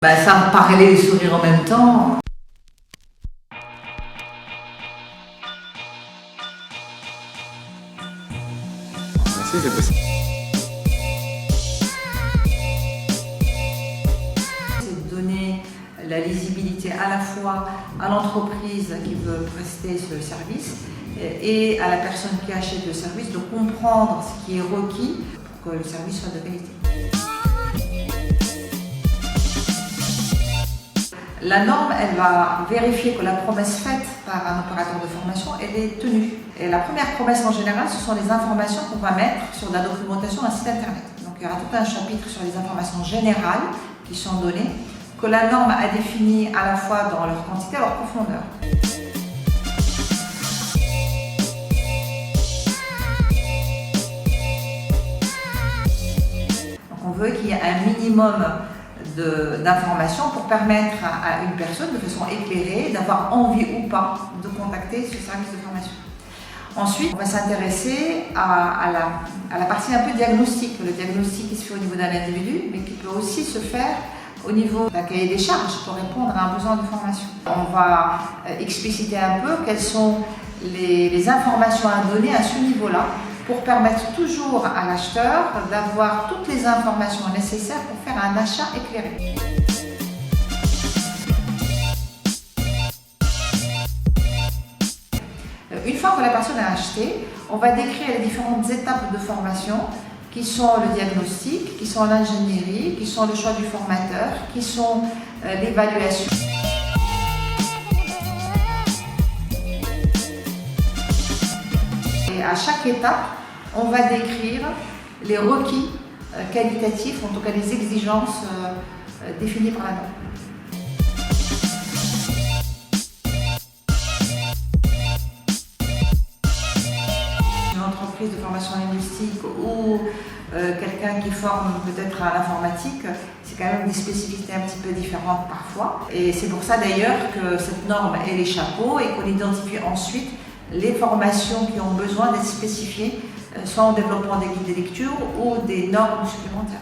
Ça me parlait et sourire en même temps. Si, c'est possible. C'est de donner la lisibilité à la fois à l'entreprise qui veut prester ce service et à la personne qui achète le service de comprendre ce qui est requis pour que le service soit de qualité. La norme, elle va vérifier que la promesse faite par un opérateur de formation, elle est tenue. Et la première promesse en général, ce sont les informations qu'on va mettre sur la documentation d'un site internet. Donc il y aura tout un chapitre sur les informations générales qui sont données, que la norme a définies à la fois dans leur quantité et leur profondeur. Donc on veut qu'il y ait un minimum d'informations pour permettre à une personne, de façon éclairée, d'avoir envie ou pas de contacter ce service de formation. Ensuite, on va s'intéresser à la partie un peu diagnostique. Le diagnostic qui se fait au niveau d'un individu, mais qui peut aussi se faire au niveau d'un cahier des charges pour répondre à un besoin de formation. On va expliciter un peu quelles sont les informations à donner à ce niveau-là, pour permettre toujours à l'acheteur d'avoir toutes les informations nécessaires pour faire un achat éclairé. Une fois que la personne a acheté, on va décrire les différentes étapes de formation qui sont le diagnostic, qui sont l'ingénierie, qui sont le choix du formateur, qui sont l'évaluation. Et à chaque étape, on va décrire les requis qualitatifs, en tout cas les exigences définies par la norme. Une entreprise de formation linguistique ou quelqu'un qui forme peut-être à l'informatique, c'est quand même des spécificités un petit peu différentes parfois. Et c'est pour ça d'ailleurs que cette norme est les chapeaux et qu'on identifie ensuite les formations qui ont besoin d'être spécifiées, soit en développant des guides de lecture ou des normes supplémentaires.